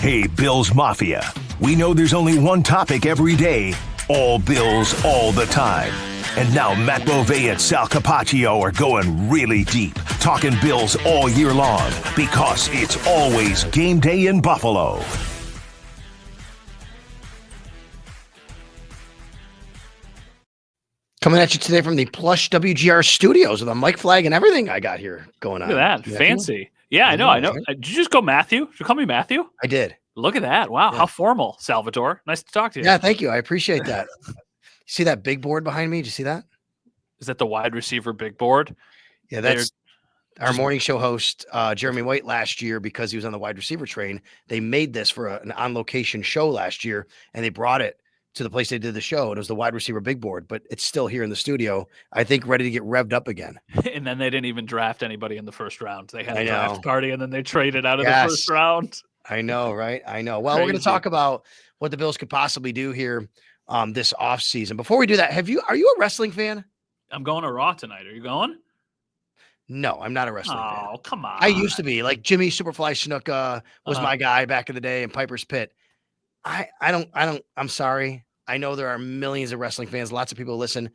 Hey, Bills Mafia. We know there's only one topic every day. All Bills, all the time. And now Matt Bovee and Sal Capaccio are going really deep, talking Bills all year long, because it's always game day in Buffalo. Coming at you today from the plush WGR studios with a mic flag and everything I got here going on. Look at that. Matthew? Fancy. Yeah, I know. Right? Did you just go Matthew? Did you call me Matthew? I did. Look at that. Wow. Yeah. How formal, Salvatore. Nice to talk to you. Yeah, thank you. I appreciate that. See that big board behind me? Did you see that? Is that the wide receiver big board? Yeah, that's our morning show host, Jeremy White, last year, because he was on the wide receiver train. They made this for an on-location show last year, and they brought it to the place they did the show. And it was the wide receiver big board, but it's still here in the studio, I think, ready to get revved up again. And then they didn't even draft anybody in the first round. They had a draft party, and then they traded out of the first round. I know, right? I know. Well, we're going to talk about what the Bills could possibly do here this offseason. Before we do that, are you a wrestling fan? I'm going to Raw tonight. Are you going? No, I'm not a wrestling fan. Oh, come on. I used to be. Like Jimmy Superfly Snuka was my guy back in the day in Piper's Pit. I'm sorry. I know there are millions of wrestling fans. Lots of people listen.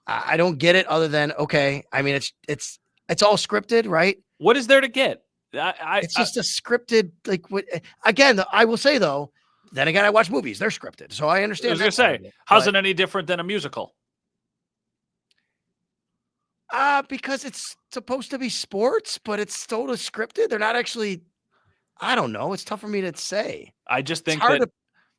I don't get it other than, okay. I mean, it's all scripted, right? What is there to get? It's just a scripted, like, what, again, I will say though, then again, I watch movies. They're scripted. So I understand. I was going to say, how's it any different than a musical? Because it's supposed to be sports, but it's still scripted. They're not actually, I don't know. It's tough for me to say. I just think it's hard that to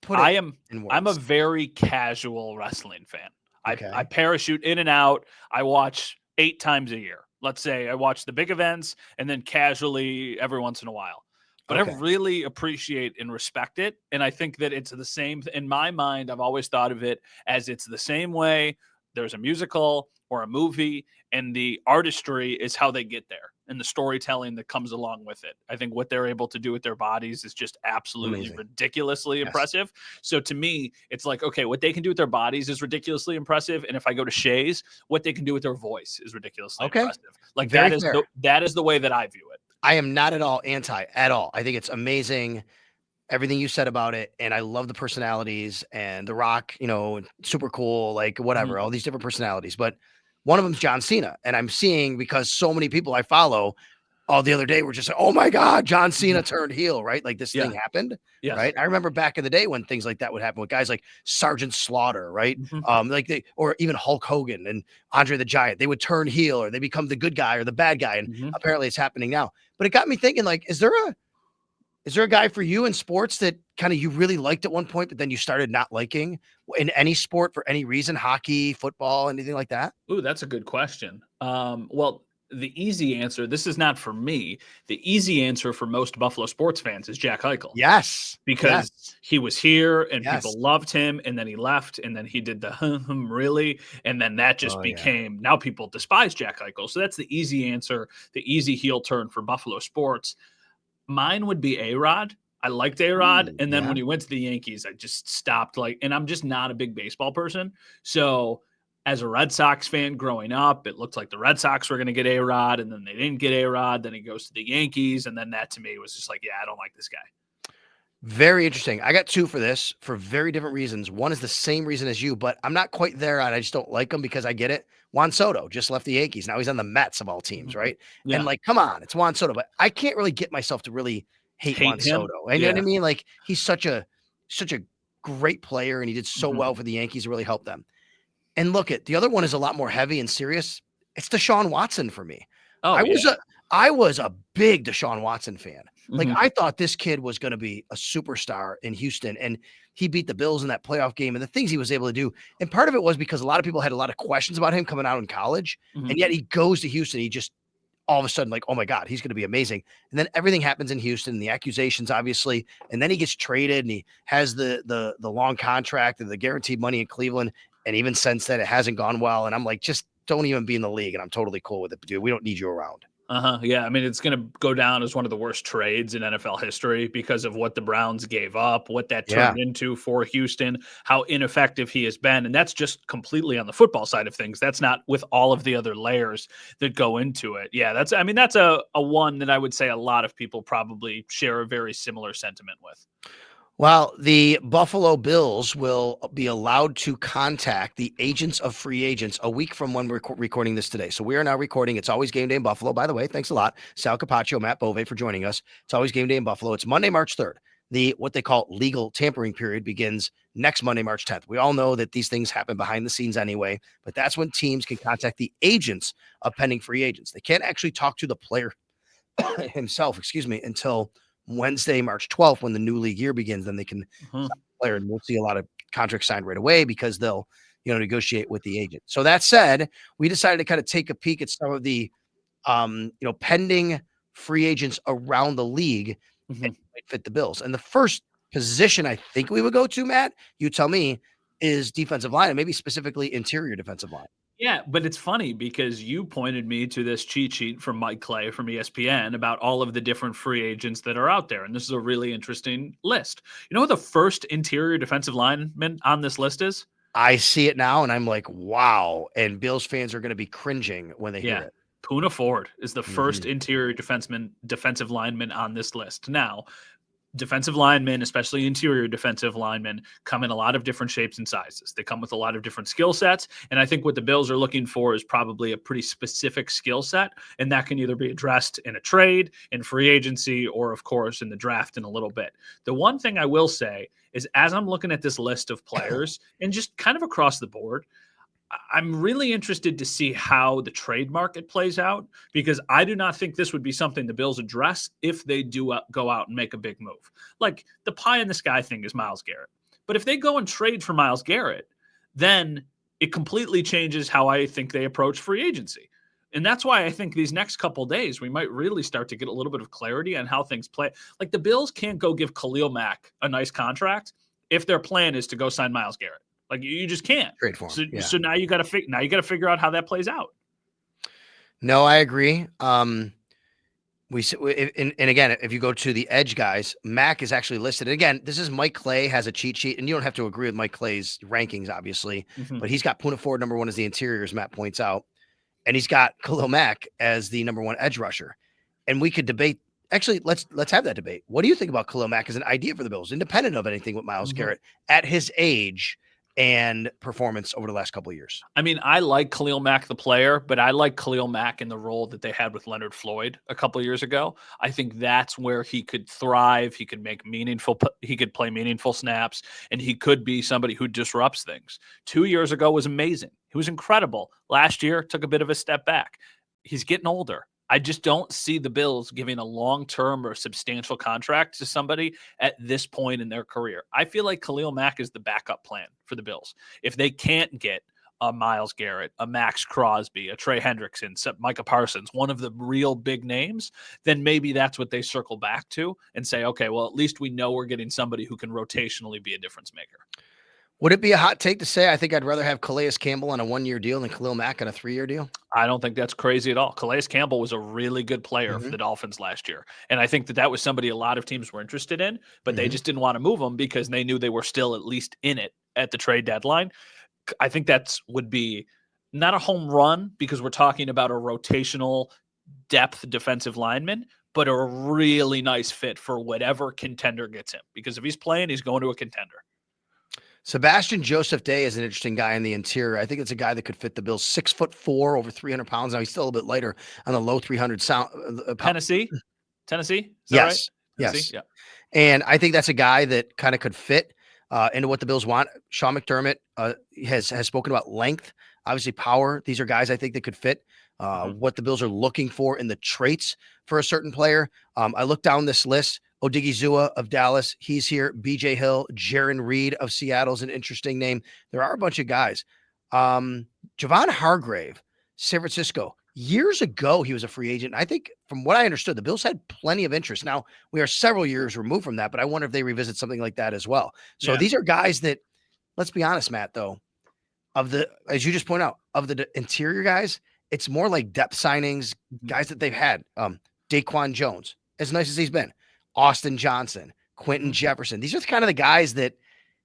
put I'm a very casual wrestling fan. Okay. I parachute in and out. I watch 8 times a year. Let's say I watch the big events and then casually every once in a while. But I really appreciate and respect it. And I think that it's the same. In my mind, I've always thought of it as it's the same way there's a musical or a movie, and the artistry is how they get there and the storytelling that comes along with it. I think what they're able to do with their bodies is just absolutely ridiculously impressive. So to me, it's like, okay, what they can do with their bodies is ridiculously impressive. And if I go to Shays, what they can do with their voice is ridiculously impressive. Like that is the way that I view it. I am not at all anti at all. I think it's amazing. Everything you said about it. And I love the personalities and The Rock, super cool, like whatever, all these different personalities. But one of them is John Cena. And I'm seeing, because so many people I follow the other day were just like, oh my God, John Cena turned heel, right? Like this thing happened. Right. I remember back in the day when things like that would happen with guys like Sergeant Slaughter, right? Or even Hulk Hogan and Andre the Giant, they would turn heel or they become the good guy or the bad guy. And apparently it's happening now. But it got me thinking, like, is there a guy for you in sports that kind of you really liked at one point, but then you started not liking in any sport for any reason, hockey, football, anything like that? Ooh, that's a good question. Well, the easy answer, this is not for me. The easy answer for most Buffalo sports fans is Jack Eichel. Yes. Because he was here and people loved him, and then he left, and then he did the really, and then that just became, now people despise Jack Eichel. So that's the easy answer, the easy heel turn for Buffalo sports. Mine would be A-Rod. I liked A-Rod. And then when he went to the Yankees, I just stopped and I'm just not a big baseball person. So as a Red Sox fan growing up, it looked like the Red Sox were going to get A-Rod, and then they didn't get A-Rod. Then he goes to the Yankees. And then that to me was just like, I don't like this guy. Very interesting. I got 2 for this for very different reasons. One is the same reason as you, but I'm not quite there on. I just don't like him because I get it. Juan Soto just left the Yankees. Now he's on the Mets of all teams, right? And like, come on, it's Juan Soto, but I can't really get myself to really hate Juan Soto. And you know what I mean? Like, he's such a great player, and he did so well for the Yankees to really help them. And look, the other one is a lot more heavy and serious. It's Deshaun Watson for me. I was a big Deshaun Watson fan. Like, I thought this kid was going to be a superstar in Houston, and he beat the Bills in that playoff game and the things he was able to do. And part of it was because a lot of people had a lot of questions about him coming out in college, and yet he goes to Houston. He just all of a sudden, like, oh my God, he's going to be amazing. And then everything happens in Houston, the accusations, obviously, and then he gets traded, and he has the long contract and the guaranteed money in Cleveland. And even since then, it hasn't gone well. And I'm like, just don't even be in the league. And I'm totally cool with it, dude. We don't need you around. Yeah, I mean, it's going to go down as one of the worst trades in NFL history because of what the Browns gave up, what that turned into for Houston, how ineffective he has been. And that's just completely on the football side of things. That's not with all of the other layers that go into it. Yeah, that's a one that I would say a lot of people probably share a very similar sentiment with. Well, the Buffalo Bills will be allowed to contact the agents of free agents a week from when we're recording this today. So we are now recording. It's always game day in Buffalo. By the way, thanks a lot, Sal Capaccio, Matt Bove, for joining us. It's always game day in Buffalo. It's Monday, March 3rd. What they call legal tampering period begins next Monday, March 10th. We all know that these things happen behind the scenes anyway, but that's when teams can contact the agents of pending free agents. They can't actually talk to the player himself, until Wednesday, March 12th, when the new league year begins. Then they can sign the player, and we'll see a lot of contracts signed right away because they'll, negotiate with the agent. So that said, we decided to kind of take a peek at some of the, pending free agents around the league that might fit the Bills. And the first position I think we would go to, Matt, you tell me, is defensive line, and maybe specifically interior defensive line. Yeah, but it's funny because you pointed me to this cheat sheet from Mike Clay from ESPN about all of the different free agents that are out there. And this is a really interesting list. You know who the first interior defensive lineman on this list is? I see it now, and I'm like, wow. And Bills fans are going to be cringing when they hear it. Poona Ford is the first interior defensive lineman on this list. Now, defensive linemen, especially interior defensive linemen, come in a lot of different shapes and sizes. They come with a lot of different skill sets. And I think what the Bills are looking for is probably a pretty specific skill set. And that can either be addressed in a trade, in free agency, or of course in the draft in a little bit. The one thing I will say is, as I'm looking at this list of players and just kind of across the board, I'm really interested to see how the trade market plays out, because I do not think this would be something the Bills address if they do go out and make a big move. Like the pie in the sky thing is Myles Garrett. But if they go and trade for Myles Garrett, then it completely changes how I think they approach free agency. And that's why I think these next couple of days, we might really start to get a little bit of clarity on how things play. Like the Bills can't go give Khalil Mack a nice contract if their plan is to go sign Myles Garrett. Like you just can't trade for him. So now you got to figure out how that plays out. No, I agree. And again, if you go to the edge guys, Mack is actually listed. And again, this is Mike Clay has a cheat sheet, and you don't have to agree with Mike Clay's rankings, obviously, but he's got Poona Ford number one as the interior, as Matt points out, and he's got Khalil Mack as the number one edge rusher. And we could debate. Actually, let's have that debate. What do you think about Khalil Mack as an idea for the Bills, independent of anything with Myles Garrett at his age and performance over the last couple of years? I mean, I like Khalil Mack, the player, but I like Khalil Mack in the role that they had with Leonard Floyd a couple of years ago. I think that's where he could thrive. He could play meaningful snaps, and he could be somebody who disrupts things. 2 years ago was amazing. He was incredible. Last year took a bit of a step back. He's getting older. I just don't see the Bills giving a long-term or substantial contract to somebody at this point in their career. I feel like Khalil Mack is the backup plan for the Bills. If they can't get a Myles Garrett, a Max Crosby, a Trey Hendrickson, Micah Parsons, one of the real big names, then maybe that's what they circle back to and say, okay, well, at least we know we're getting somebody who can rotationally be a difference maker. Would it be a hot take to say I think I'd rather have Calais Campbell on a 1-year deal than Khalil Mack on a 3-year deal? I don't think that's crazy at all. Calais Campbell was a really good player for the Dolphins last year. And I think that was somebody a lot of teams were interested in, but they just didn't want to move him because they knew they were still at least in it at the trade deadline. I think that would be not a home run because we're talking about a rotational depth defensive lineman, but a really nice fit for whatever contender gets him. Because if he's playing, he's going to a contender. Sebastian Joseph Day is an interesting guy in the interior. I think it's a guy that could fit the Bills. 6'4", over 300 pounds. Now he's still a little bit lighter on the low 300 Tennessee? Is that yes. Right? Yes. Yeah. And I think that's a guy that kind of could fit into what the Bills want. Sean McDermott has spoken about length, obviously power. These are guys I think that could fit what the Bills are looking for in the traits for a certain player. I looked down this list. Odigizua of Dallas, he's here. BJ Hill, Jaron Reed of Seattle is an interesting name. There are a bunch of guys. Javon Hargrave, San Francisco. Years ago, he was a free agent. I think from what I understood, the Bills had plenty of interest. Now, we are several years removed from that, but I wonder if they revisit something like that as well. So these are guys that, let's be honest, Matt, though, as you just point out, of the interior guys, it's more like depth signings, guys that they've had. Daquan Jones, as nice as he's been, Austin Johnson, Quentin Jefferson. These are kind of the guys that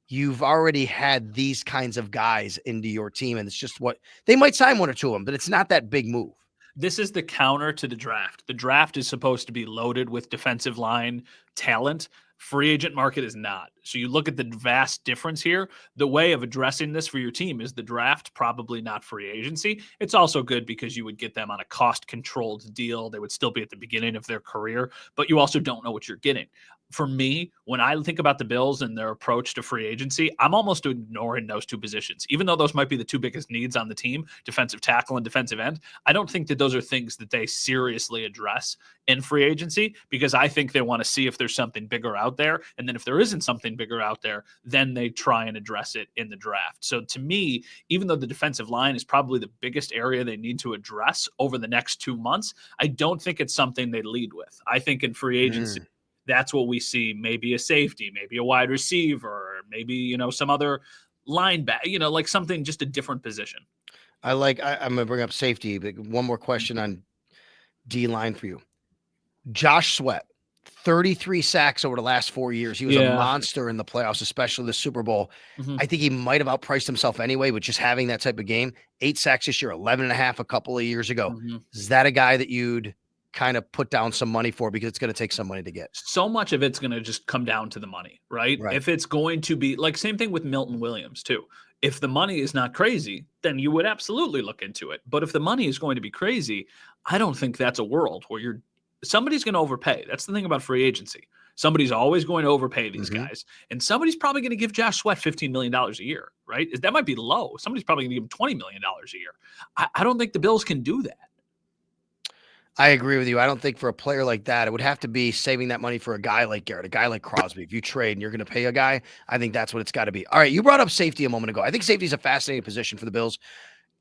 you've already had these kinds of guys into your team. And it's just what they might sign one or two of them, but it's not that big move. This is the counter to the draft. The draft is supposed to be loaded with defensive line talent. Free agent market is not. So you look at the vast difference here. The way of addressing this for your team is the draft, probably not free agency. It's also good because you would get them on a cost-controlled deal. They would still be at the beginning of their career, but you also don't know what you're getting. For me, when I think about the Bills and their approach to free agency, I'm almost ignoring those two positions. Even though those might be the two biggest needs on the team, defensive tackle and defensive end, I don't think that those are things that they seriously address in free agency, because I think they want to see if there's something bigger out there. And then if there isn't something bigger out there, then they try and address it in the draft. So to me, even though the defensive line is probably the biggest area they need to address over the next 2 months, I don't think it's something they lead with. I think in free agency, that's what we see. Maybe a safety, maybe a wide receiver, maybe, some other linebacker, like something, just a different position. I'm going to bring up safety, but one more question on D-line for you. Josh Sweat, 33 sacks over the last 4 years. He was a monster in the playoffs, especially the Super Bowl. I think he might have outpriced himself anyway, but just having that type of game. 8 sacks this year, 11.5 a couple of years ago. Is that a guy that you'd kind of put down some money for, because it's going to take some money to get? So much of it's going to just come down to the money, right? If it's going to be like, same thing with Milton Williams too. If the money is not crazy, then you would absolutely look into it. But if the money is going to be crazy, I don't think that's a world where somebody's going to overpay. That's the thing about free agency. Somebody's always going to overpay these guys. And somebody's probably going to give Josh Sweat $15 million a year, right? That might be low. Somebody's probably going to give him $20 million a year. I don't think the Bills can do that. I agree with you. I don't think for a player like that, it would have to be saving that money for a guy like Garrett, a guy like Crosby. If you trade and you're going to pay a guy, I think that's what it's got to be. All right, you brought up safety a moment ago. I think safety is a fascinating position for the Bills.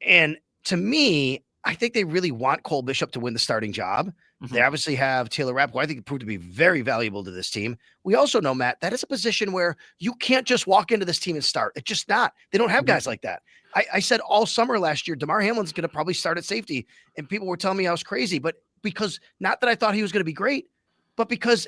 And to me, I think they really want Cole Bishop to win the starting job. They obviously have Taylor Rapp, who I think proved to be very valuable to this team. We also know, Matt, that is a position where you can't just walk into this team and start. It's just not. They don't have guys like that. I said all summer last year, DeMar Hamlin's going to probably start at safety, and people were telling me I was crazy, but because not that I thought he was going to be great, but because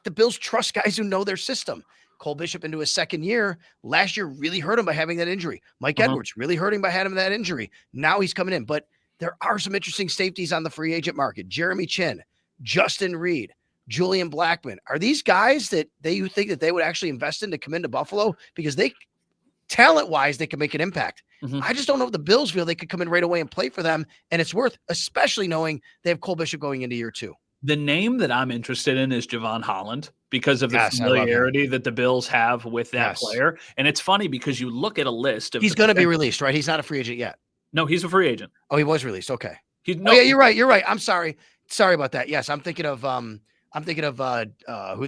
the Bills trust guys who know their system. Cole Bishop into his second year last year really hurt him by having that injury. Mike Edwards really hurt him by having that injury. Now he's coming in, but there are some interesting safeties on the free agent market. Jeremy Chin, Justin Reed, Julian Blackmon. Are these guys that you think that they would actually invest in to come into Buffalo? Because talent-wise, they can make an impact. I just don't know if the Bills feel they could come in right away and play for them, and it's worth, especially knowing they have Cole Bishop going into year 2. The name that I'm interested in is Javon Holland, because of the familiarity that the Bills have with that player. And it's funny because you look at a list of— He's going to be released, right? He's not a free agent yet. No, he's a free agent. Oh, he was released. Okay. You're right. You're right. I'm sorry. Sorry about that. Yes, I'm thinking of who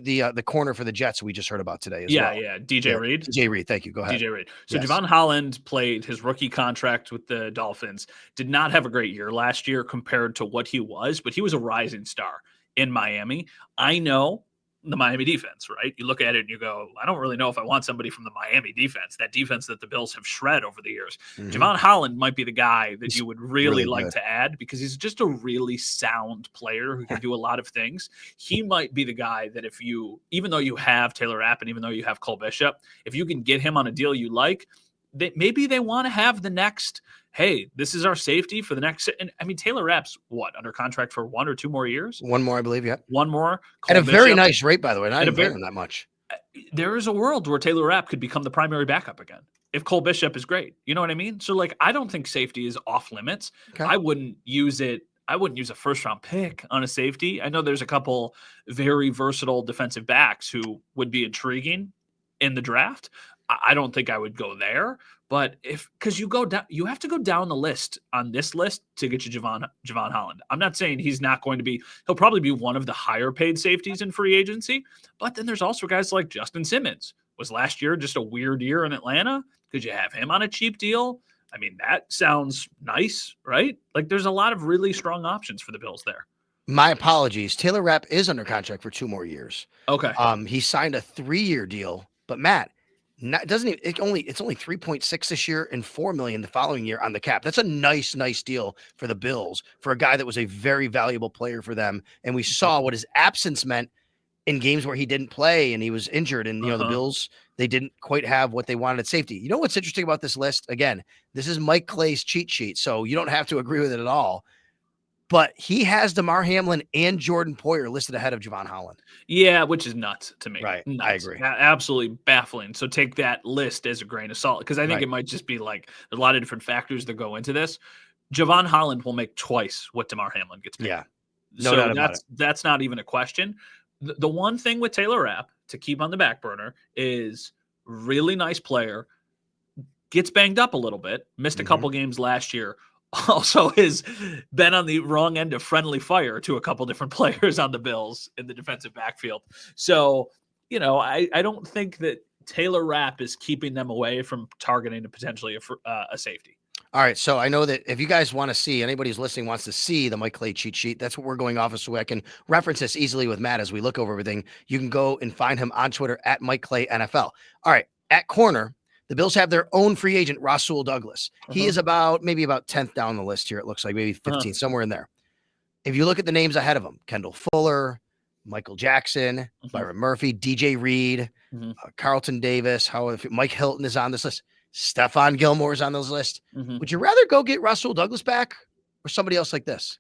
the corner for the Jets we just heard about today as well. Yeah, DJ Reed. DJ Reed, thank you. Go ahead. DJ Reed. So Javon Holland played his rookie contract with the Dolphins. Did not have a great year last year compared to what he was, but he was a rising star in Miami. I know the Miami defense, right? You look at it and you go, I don't really know if I want somebody from the Miami defense, that defense that the Bills have shred over the years. Javon Holland might be the guy that you would really like to add, because he's just a really sound player who can do a lot of things. He might be the guy that even though you have Taylor Rapp and even though you have Cole Bishop, if you can get him on a deal you like, maybe they want to have the next, hey, this is our safety for the next. And I mean, Taylor Rapp's under contract for 1 or 2 more years? One more, I believe. Yeah. One more. At a very nice rate, by the way. Not even paying him that much. There is a world where Taylor Rapp could become the primary backup again if Cole Bishop is great. You know what I mean? So I don't think safety is off limits. Okay. I wouldn't use it. I wouldn't use a first-round pick on a safety. I know there's a couple very versatile defensive backs who would be intriguing in the draft. I don't think I would go there, but because you go down, you have to go down the list on this list to get you Javon Holland. I'm not saying he's not going to be, he'll probably be one of the higher paid safeties in free agency, but then there's also guys like Justin Simmons. Was last year just a weird year in Atlanta? Could you have him on a cheap deal? I mean, that sounds nice, right? There's a lot of really strong options for the Bills there. My apologies. Taylor Rapp is under contract for 2 more years. Okay. He signed a 3-year deal, but Matt, Not, doesn't even, it's only 3.6 this year and 4 million the following year on the cap. That's a nice deal for the Bills for a guy that was a very valuable player for them. And we saw what his absence meant in games where he didn't play and he was injured. And the Bills, they didn't quite have what they wanted at safety. You know what's interesting about this list? Again, this is Mike Clay's cheat sheet, so you don't have to agree with it at all. But he has DeMar Hamlin and Jordan Poyer listed ahead of Javon Holland. Yeah, which is nuts to me. Right. Nuts. I agree. Absolutely baffling. So take that list as a grain of salt, because I think it might just be like a lot of different factors that go into this. Javon Holland will make twice what DeMar Hamlin gets paid. Yeah. No doubt about it. That's not even a question. The one thing with Taylor Rapp to keep on the back burner is really nice player, gets banged up a little bit, missed a couple games last year, also has been on the wrong end of friendly fire to a couple different players on the Bills in the defensive backfield. So, I don't think that Taylor Rapp is keeping them away from targeting potentially a safety. All right, so I know that if you guys want to see, anybody who's listening wants to see the Mike Clay cheat sheet, that's what we're going off of, so I can reference this easily with Matt as we look over everything. You can go and find him on Twitter at Mike Clay NFL. All right, at corner, the Bills have their own free agent, Rousseau Douglas. He is maybe about 10th down the list here, it looks like, maybe 15th, somewhere in there. If you look at the names ahead of him, Kendall Fuller, Michael Jackson, Byron Murphy, DJ Reed, Carlton Davis, Mike Hilton is on this list. Stephon Gilmore is on those lists. Would you rather go get Rousseau Douglas back or somebody else like this?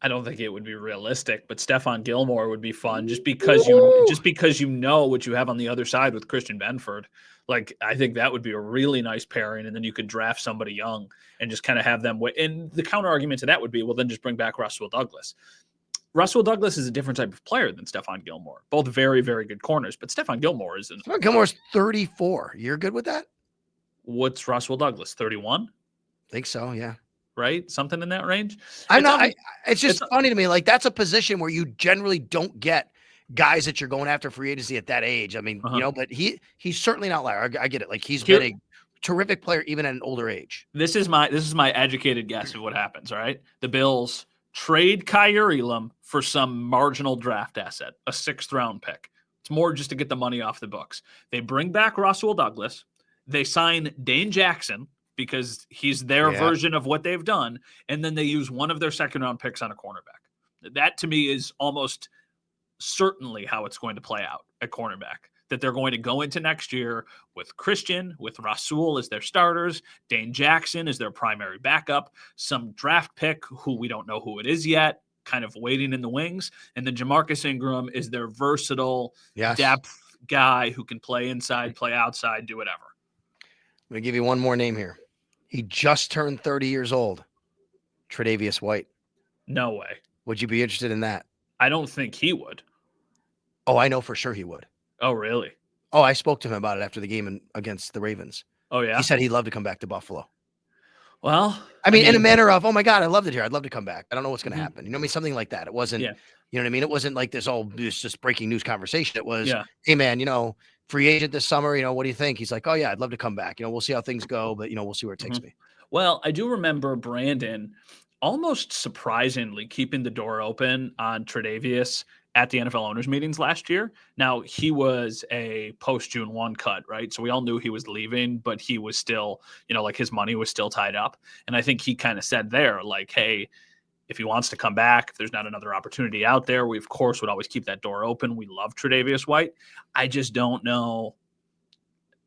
I don't think it would be realistic, but Stephon Gilmore would be fun just because you know what you have on the other side with Christian Benford. Like, I think that would be a really nice pairing, and then you could draft somebody young and just kind of have them wait. And the counter argument to that would be, well, then just bring back Russell Douglas. Russell Douglas is a different type of player than Stephon Gilmore. Both very, very good corners, but Stephon Gilmore is Stephon Gilmore's 34. You're good with that? What's Russell Douglas, 31? Think so, yeah. Right? Something in that range? It's just funny to me. Like, that's a position where you generally don't get guys that you're going after free agency at that age. I mean, but he's certainly not outlier. I get it. Like, he's been a terrific player even at an older age. This is my educated guess of what happens, all right? The Bills trade Kyer Elam for some marginal draft asset, a 6th round pick. It's more just to get the money off the books. They bring back Russell Douglas. They sign Dane Jackson because he's their version of what they've done, and then they use one of their 2nd round picks on a cornerback. That, to me, is almost certainly how it's going to play out at cornerback, that they're going to go into next year with Christian, with Rasul as their starters, Dane Jackson as their primary backup, some draft pick who we don't know who it is yet, kind of waiting in the wings, and then Jamarcus Ingram is their versatile depth guy who can play inside, play outside, do whatever. I'm going to give you one more name here. He just turned 30 years old. Tre'Davious White. No way. Would you be interested in that? I don't think he would. Oh, I know for sure he would. Oh, really? Oh, I spoke to him about it after the game against the Ravens. Oh, yeah? He said he'd love to come back to Buffalo. Well, I mean, in a manner of, oh my God, I loved it here. I'd love to come back. I don't know what's going to happen. You know what I mean? Something like that. It wasn't, you know what I mean? It wasn't like this just breaking news conversation. It was, hey man, free agent this summer, what do you think? He's like, oh yeah, I'd love to come back. We'll see how things go, but we'll see where it takes me. Well, I do remember Brandon almost surprisingly keeping the door open on Tre'Davious at the NFL owners meetings last year. Now, he was a post-June 1 cut, right? So we all knew he was leaving, but he was still, like his money was still tied up. And I think he kind of said there, like, hey, if he wants to come back, if there's not another opportunity out there, we, of course, would always keep that door open. We love Tre'Davious White. I just don't know.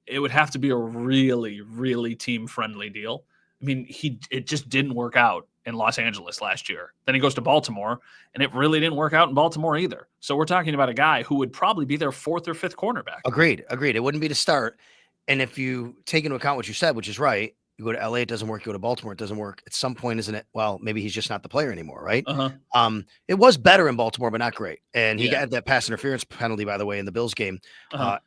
It would have to be a really, really team-friendly deal. I mean, it just didn't work out in Los Angeles last year. Then he goes to Baltimore, and it really didn't work out in Baltimore either. So we're talking about a guy who would probably be their 4th or 5th cornerback. Agreed. It wouldn't be to start. And if you take into account what you said, which is right, you go to LA, it doesn't work. You go to Baltimore, it doesn't work. At some point, isn't it? Well, maybe he's just not the player anymore, right? It was better in Baltimore, but not great. And he got that pass interference penalty, by the way, in the Bills game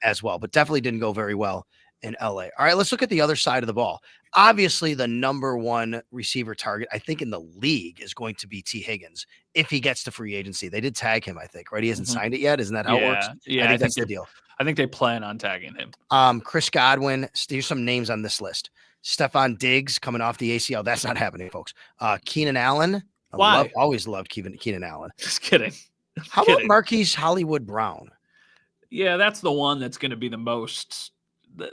as well, but definitely didn't go very well in LA. All right, let's look at the other side of the ball. Obviously, the number 1 receiver target, I think, in the league is going to be T. Higgins if he gets to free agency. They did tag him, I think, right? He hasn't signed it yet. Isn't that how it works? Yeah, I think that's the deal. I think they plan on tagging him. Chris Godwin. Here's some names on this list. Stephon Diggs coming off the ACL. That's not happening, folks. Keenan Allen. Always loved Keenan Allen. Just kidding. How about Marquise Hollywood Brown? Yeah, that's the one that's going to be the most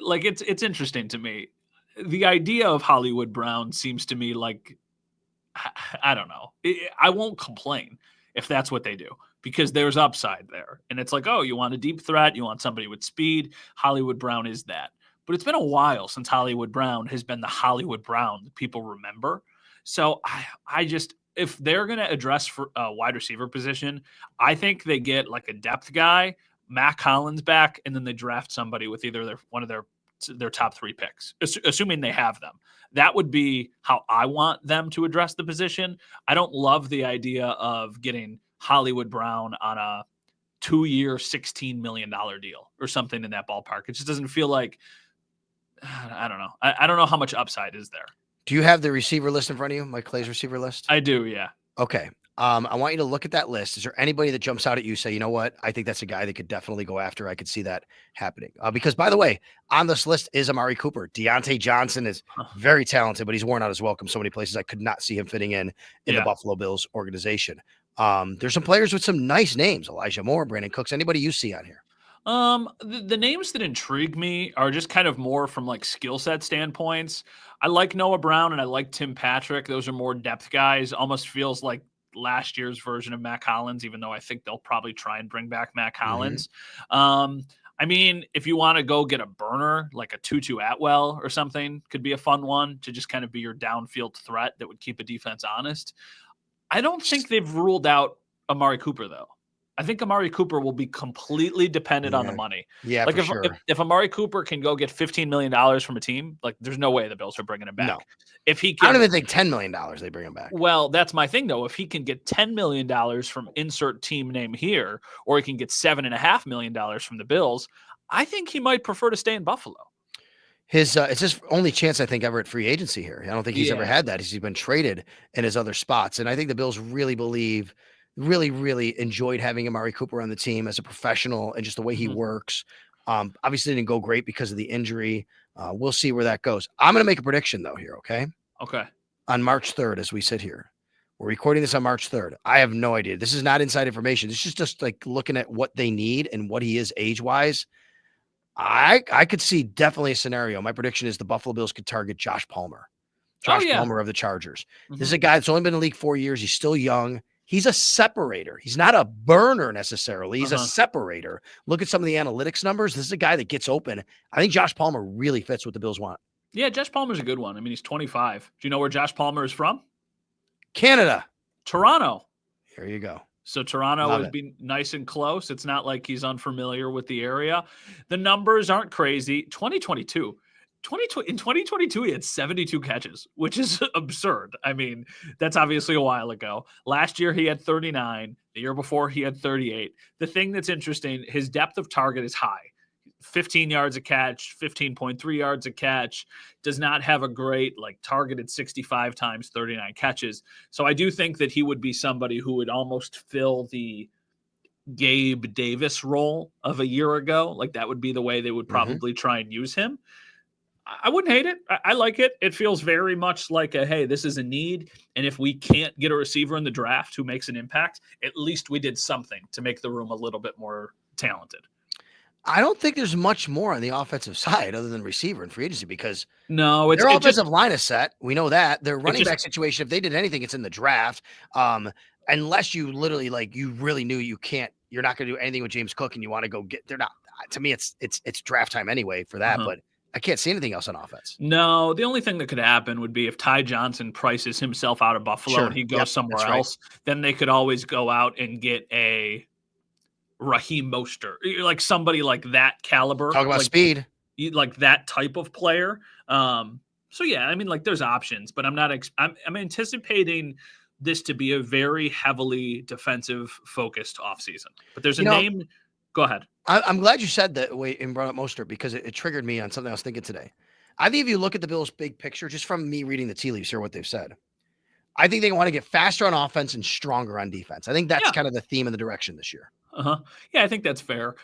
like it's interesting to me. The idea of Hollywood Brown seems to me like, I don't know. I won't complain if that's what they do, because there's upside there. And it's like, oh, you want a deep threat, you want somebody with speed. Hollywood Brown is that. But it's been a while since Hollywood Brown has been the Hollywood Brown that people remember. So I just, if they're going to address for a wide receiver position, I think they get like a depth guy, Mac Hollins back, and then they draft somebody with either one of their top 3 picks, assuming they have them. That would be how I want them to address the position. I don't love the idea of getting Hollywood Brown on a 2-year, $16 million deal or something in that ballpark. It just doesn't feel like, I don't know. I don't know how much upside is there. Do you have the receiver list in front of you, Mike Clay's receiver list? I do, yeah. Okay. I want you to look at that list. Is there anybody that jumps out at you, say, you know what? I think that's a guy that could definitely go after. I could see that happening. Because, by the way, on this list is Amari Cooper. Deontay Johnson is very talented, but he's worn out his welcome so many places. I could not see him fitting in the Buffalo Bills organization. There's some players with some nice names. Elijah Moore, Brandon Cooks. Anybody you see on here? The names that intrigue me are just kind of more from like skill set standpoints. I like Noah Brown and I like Tim Patrick. Those are more depth guys. Almost feels like last year's version of Mac Hollins, even though I think they'll probably try and bring back Mac Hollins. I mean, if you want to go get a burner, like a Tutu Atwell or something, could be a fun one to just kind of be your downfield threat that would keep a defense honest. I don't think they've ruled out Amari Cooper, though. I think Amari Cooper will be completely dependent on the money. Yeah, like for sure. If Amari Cooper can go get $15 million from a team, like there's no way the Bills are bringing him back. No. If he can, I don't even think $10 million they bring him back. Well, that's my thing, though. If he can get $10 million from insert team name here, or he can get $7.5 million from the Bills, I think he might prefer to stay in Buffalo. It's his only chance, I think, ever at free agency here. I don't think he's ever had that. He's been traded in his other spots. And I think the Bills really really enjoyed having Amari Cooper on the team as a professional and just the way he works. Obviously didn't go great because of the injury. We'll see where that goes. I'm going to make a prediction, though, here, okay? Okay. On March 3rd, as we sit here. We're recording this on March 3rd. I have no idea. This is not inside information. This is just like looking at what they need and what he is age-wise. I could see definitely a scenario. My prediction is the Buffalo Bills could target Josh Palmer. Palmer of the Chargers. This is a guy that's only been in the league 4 years. He's still young. He's a separator. He's not a burner necessarily. He's a separator. Look at some of the analytics numbers. This is a guy that gets open. I think Josh Palmer really fits what the Bills want. Yeah, Josh Palmer's a good one. I mean, he's 25. Do you know where Josh Palmer is from? Canada. Toronto. There you go. So Toronto would be nice and close. It's not like he's unfamiliar with the area. The numbers aren't crazy. 2022, he had 72 catches, which is absurd. I mean, that's obviously a while ago. Last year, he had 39. The year before, he had 38. The thing that's interesting, his depth of target is high. 15 yards a catch, 15.3 yards a catch, does not have a great targeted 65 times 39 catches. So I do think that he would be somebody who would almost fill the Gabe Davis role of a year ago. Like that would be the way they would probably try and use him. I wouldn't hate it. I like it. It feels very much like hey, this is a need. And if we can't get a receiver in the draft who makes an impact, at least we did something to make the room a little bit more talented. I don't think there's much more on the offensive side other than receiver and free agency because their offensive line is set. We know that. Their running back situation, if they did anything, it's in the draft. Unless you literally you really knew you're not going to do anything with James Cook and you want to go they're not. To me, it's draft time anyway for that, but I can't see anything else on offense. No, the only thing that could happen would be if Ty Johnson prices himself out of Buffalo and he goes somewhere else, then they could always go out and get a Raheem Mostert, like somebody like that caliber. Talk about speed. Like that type of player. So yeah, I mean, there's options, but I'm anticipating this to be a very heavily defensive focused offseason. But there's a name. Go ahead. I'm glad you said that way and brought up Mostert because it triggered me on something I was thinking today. I think if you look at the Bills' big picture, just from me reading the tea leaves here, what they've said, I think they want to get faster on offense and stronger on defense. I think that's kind of the theme and the direction this year. Yeah, I think that's fair.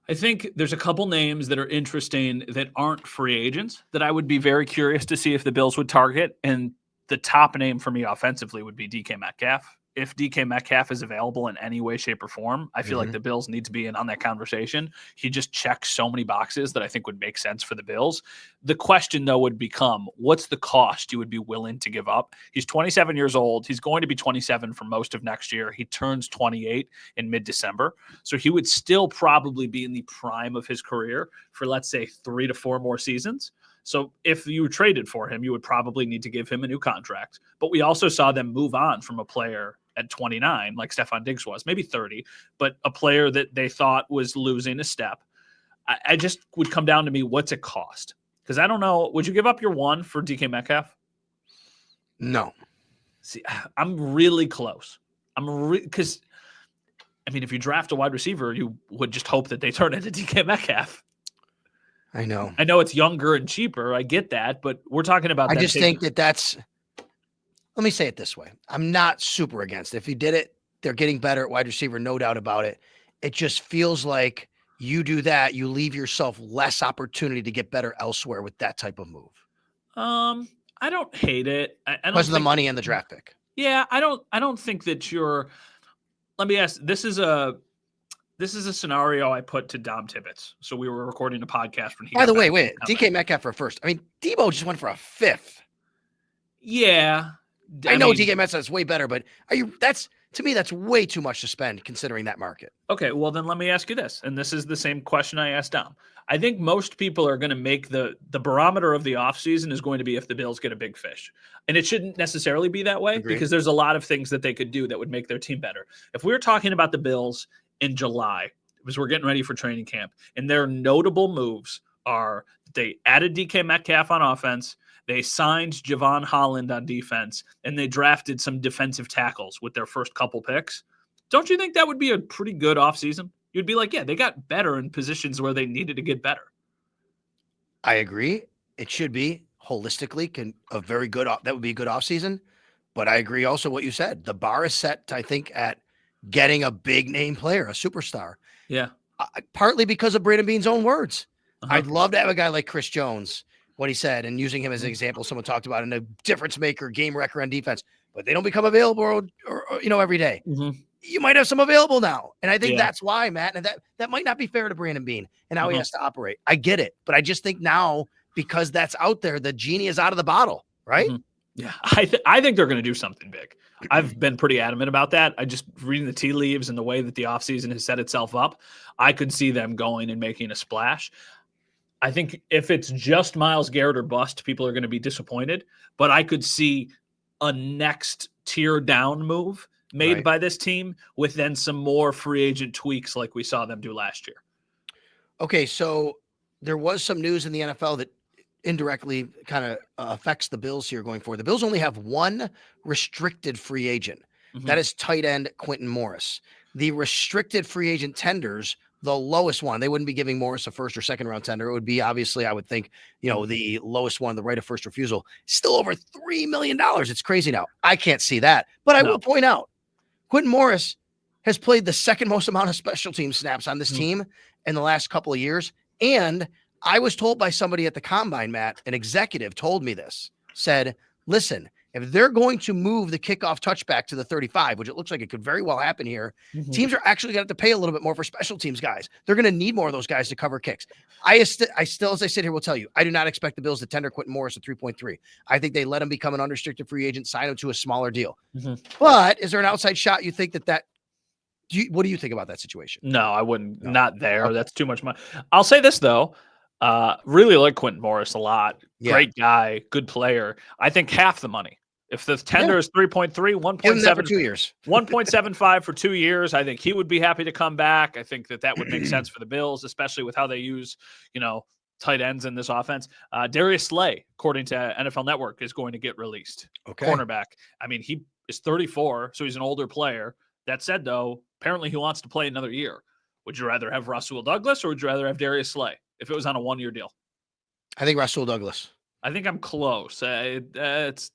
I think there's a couple names that are interesting that aren't free agents that I would be very curious to see if the Bills would target. And the top name for me offensively would be DK Metcalf. if DK Metcalf is available in any way, shape, or form, I feel like the Bills need to be in on that conversation. He just checks so many boxes that I think would make sense for the Bills. The question, though, would become, what's the cost you would be willing to give up? He's 27 years old. He's going to be 27 for most of next year. He turns 28 in mid-December. So he would still probably be in the prime of his career for, let's say, 3 to 4 more seasons. So if you traded for him, you would probably need to give him a new contract. But we also saw them move on from a player at 29, like Stephon Diggs was, maybe 30, but a player that they thought was losing a step. I just would come down to me, what's it cost? Because I don't know. Would you give up your 1 for DK Metcalf? No. See, I'm really close. Because, I mean, if you draft a wide receiver, you would just hope that they turn into DK Metcalf. I know. I know it's younger and cheaper. I get that, but we're talking about. I just think that's. Let me say it this way: I'm not super against it. If you did it, they're getting better at wide receiver, no doubt about it. It just feels like you do that, you leave yourself less opportunity to get better elsewhere with that type of move. I don't hate it. I don't because of the money and the draft pick. Yeah, I don't think that you're. Let me ask. This is a scenario I put to Dom Tibbetts. So we were recording a podcast when he. By the way, wait, DK Metcalf for a first. I mean, Debo just went for a 5th. Yeah, I know DK Metcalf is way better, but to me that's way too much to spend considering that market. Okay, well then let me ask you this, and this is the same question I asked Dom. I think most people are going to make the barometer of the offseason is going to be if the Bills get a big fish. And it shouldn't necessarily be that way. Agreed. Because there's a lot of things that they could do that would make their team better. If we were talking about the Bills in July, because we're getting ready for training camp, and their notable moves are they added DK Metcalf on offense, they signed Javon Holland on defense, and they drafted some defensive tackles with their first couple picks. Don't you think that would be a pretty good offseason? You'd be like, yeah, they got better in positions where they needed to get better. I agree. It should be holistically that would be a good offseason. But I agree also what you said. The bar is set, I think, at getting a big name player, a superstar. Yeah. Partly because of Brandon Beane's own words. I'd love to have a guy like Chris Jones, what he said, and using him as an example, someone talked about, and a difference maker, game wrecker on defense, but they don't become available or every day. You might have some available now. And I think that's why, Matt, and that might not be fair to Brandon Beane and how he has to operate. I get it. But I just think now, because that's out there, the genie is out of the bottle, right? Yeah, I think they're going to do something big. I've been pretty adamant about that. I just reading the tea leaves and the way that the offseason has set itself up, I could see them going and making a splash. I think if it's just Myles Garrett or bust, people are going to be disappointed. But I could see a next tier down move made by this team with then some more free agent tweaks like we saw them do last year. Okay, so there was some news in the NFL that indirectly kind of affects the Bills here going forward. The Bills only have one restricted free agent. That is tight end Quentin Morris. The restricted free agent tenders, the lowest one, they wouldn't be giving Morris a first or second round tender. It would be, obviously, I would think, the lowest one, the right of first refusal, still over $3 million. It's crazy now. I can't see that. But I will point out, Quentin Morris has played the second most amount of special team snaps on this team in the last couple of years. And I was told by somebody at the combine, Matt, an executive told me this, said, listen, if they're going to move the kickoff touchback to the 35, which it looks like it could very well happen here, teams are actually going to have to pay a little bit more for special teams guys. They're going to need more of those guys to cover kicks. I still, as I sit here, will tell you, I do not expect the Bills to tender Quentin Morris at 3.3. I think they let him become an unrestricted free agent, sign him to a smaller deal. But is there an outside shot you think what do you think about that situation? No, I wouldn't. No. Not there. Okay. That's too much money. I'll say this, though. Really like Quentin Morris a lot. Great guy, good player. I think half the money. If the tender is 3.3, 1.7 for 2 years, 1.75 for 2 years, I think he would be happy to come back. I think that would make sense for the Bills, especially with how they use, tight ends in this offense. Darius Slay, according to NFL Network, is going to get released. Okay. Cornerback. I mean, he is 34, so he's an older player. That said, though, apparently he wants to play another year. Would you rather have Rousseau Douglas or would you rather have Darius Slay if it was on a 1-year deal? I think Rousseau Douglas. I think I'm close. It's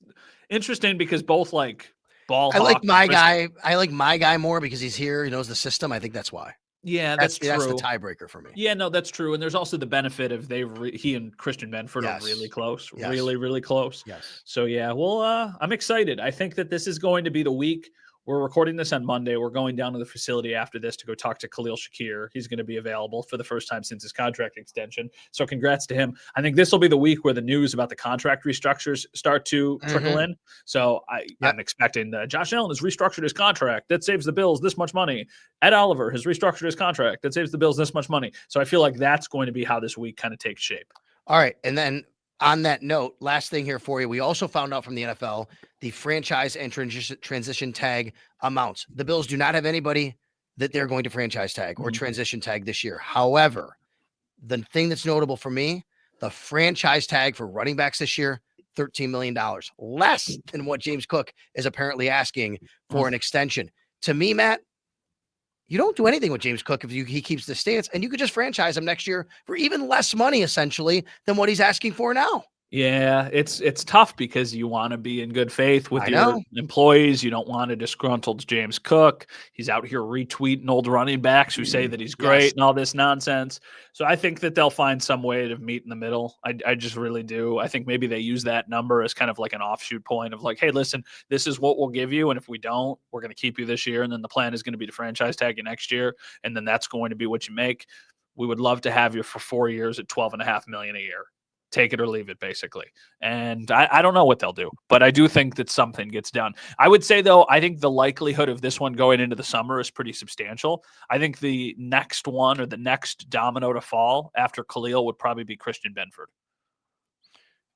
interesting because both like ball. I like my guy. I like my guy more because he's here. He knows the system. I think that's why. Yeah, that's true. That's the tiebreaker for me. Yeah, no, that's true. And there's also the benefit of he and Christian Benford are really close, really, really close. Yes. So yeah, well, I'm excited. I think that this is going to be the week We're recording this on Monday. We're going down to the facility after this to go talk to Khalil Shakir. He's going to be available for the first time since his contract extension. So congrats to him. I think this will be the week where the news about the contract restructures start to trickle in. So I'm expecting Josh Allen has restructured his contract. That saves the Bills this much money. Ed Oliver has restructured his contract. That saves the Bills this much money. So I feel like that's going to be how this week kind of takes shape. All right. And then on that note, last thing here for you. We also found out from the NFL the franchise and transition tag amounts. The Bills do not have anybody that they're going to franchise tag or transition tag this year. However, the thing that's notable for me, the franchise tag for running backs this year, $13 million, less than what James Cook is apparently asking for an extension. To me, Matt, you don't do anything with James Cook if he keeps the stance, and you could just franchise him next year for even less money, essentially, than what he's asking for now. Yeah, it's tough because you want to be in good faith with your employees. You don't want a disgruntled James Cook. He's out here retweeting old running backs who say that he's great and all this nonsense. So I think that they'll find some way to meet in the middle. I just really do. I think maybe they use that number as kind of like an offshoot point of like, hey, listen, this is what we'll give you. And if we don't, we're going to keep you this year. And then the plan is going to be to franchise tag you next year. And then that's going to be what you make. We would love to have you for 4 years at $12.5 million a year. Take it or leave it, basically. And I don't know what they'll do, but I do think that something gets done. I would say, though, I think the likelihood of this one going into the summer is pretty substantial. I think the next one or the next domino to fall after Khalil would probably be Christian Benford.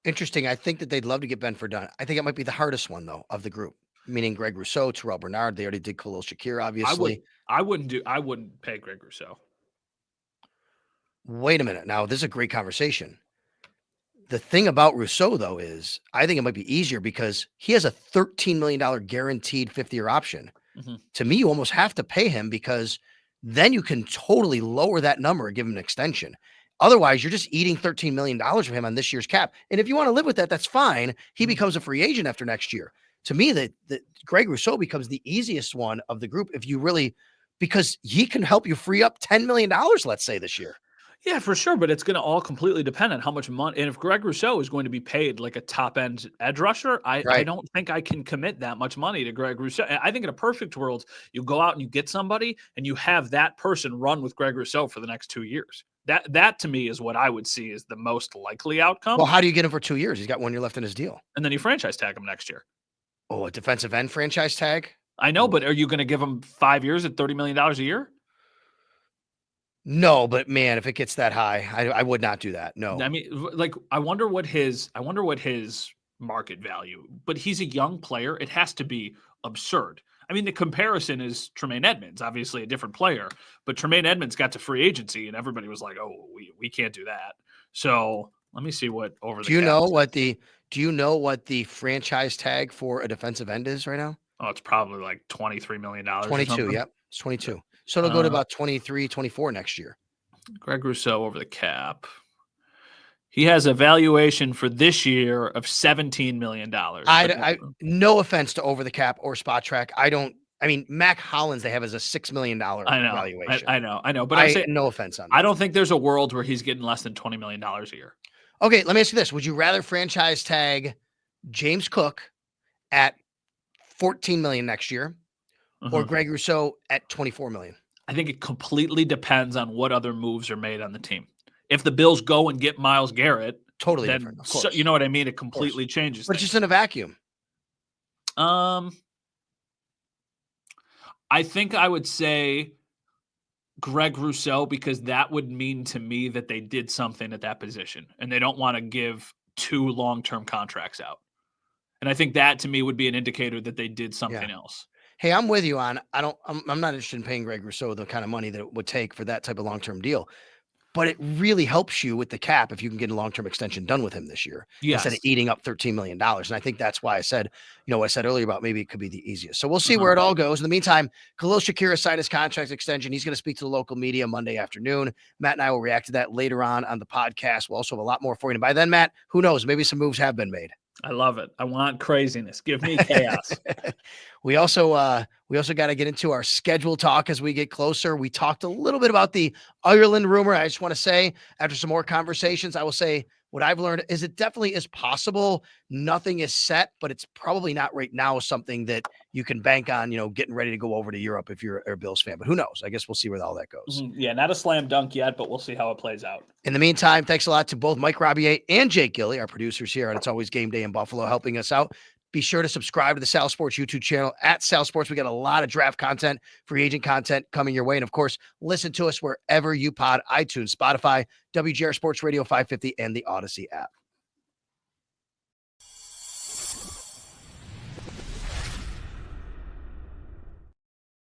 Interesting. I think that they'd love to get Benford done. I think it might be the hardest one, though, of the group, meaning Greg Rousseau, Terrell Bernard. They already did Khalil Shakir, obviously. I wouldn't pay Greg Rousseau. Wait a minute. Now, this is a great conversation. The thing about Rousseau, though, is I think it might be easier because he has a $13 million guaranteed 5th-year option. To me, you almost have to pay him because then you can totally lower that number and give him an extension. Otherwise, you're just eating $13 million from him on this year's cap. And if you want to live with that, that's fine. He becomes a free agent after next year. To me, that Greg Rousseau becomes the easiest one of the group if you really, because he can help you free up $10 million, let's say, this year. Yeah, for sure, but it's going to all completely depend on how much money. And if Greg Rousseau is going to be paid like a top-end edge rusher, I don't think I can commit that much money to Greg Rousseau. I think in a perfect world, you go out and you get somebody and you have that person run with Greg Rousseau for the next 2 years. That to me is what I would see is the most likely outcome. Well, how do you get him for 2 years? He's got 1 year left in his deal. And then you franchise tag him next year. Oh, a defensive end franchise tag? I know, but are you going to give him 5 years at $30 million a year? No, but man, if it gets that high, I would not do that. No. I mean, like, I wonder what his market value, but he's a young player. It has to be absurd. I mean, the comparison is Tremaine Edmonds, obviously a different player, but Tremaine Edmonds got to free agency and everybody was like, oh, we can't do that. So let me see what over the Do you know what the franchise tag for a defensive end is right now? Oh, it's probably like $23 million. 22. Yep. It's 22. So it'll go to about 23, 24 next year. Greg Rousseau over the cap. He has a valuation for this year of $17 million. No offense to over the cap or spot track. Mac Hollins, they have as a $6 million valuation. I know. But I'm saying no offense on that. I don't think there's a world where he's getting less than $20 million a year. Okay, let me ask you this. Would you rather franchise tag James Cook at $14 million next year or Greg Rousseau at $24 million? I think it completely depends on what other moves are made on the team. If the Bills go and get Myles Garrett, totally different. Of course. So, you know what I mean? It completely changes. But it's just in a vacuum. I think I would say Greg Rousseau because that would mean to me that they did something at that position and they don't want to give 2 long-term contracts out. And I think that to me would be an indicator that they did something else. Hey, I'm with you on. I'm not interested in paying Greg Rousseau the kind of money that it would take for that type of long-term deal. But it really helps you with the cap if you can get a long-term extension done with him this year instead of eating up $13 million. And I think that's why I said, what I said earlier about maybe it could be the easiest. So we'll see where it all goes. In the meantime, Khalil Shakir signed his contract extension. He's going to speak to the local media Monday afternoon. Matt and I will react to that later on the podcast. We'll also have a lot more for you. And by then, Matt, who knows? Maybe some moves have been made. I love it. I want craziness. Give me chaos. We also got to get into our schedule talk as we get closer. We talked a little bit about the Ireland rumor. I just want to say, after some more conversations, I will say what I've learned is it definitely is possible. Nothing is set, but it's probably not right now something that you can bank on, getting ready to go over to Europe if you're a Bills fan. But who knows? I guess we'll see where all that goes. Yeah, not a slam dunk yet, but we'll see how it plays out. In the meantime, thanks a lot to both Mike Rabier and Jake Gilly, our producers here, and It's Always Game Day in Buffalo, helping us out. Be sure to subscribe to the Sal Sports YouTube channel at Sal Sports. We got a lot of draft content, free agent content coming your way. And of course, listen to us wherever you pod, iTunes, Spotify, WGR Sports Radio 550, and the Odyssey app.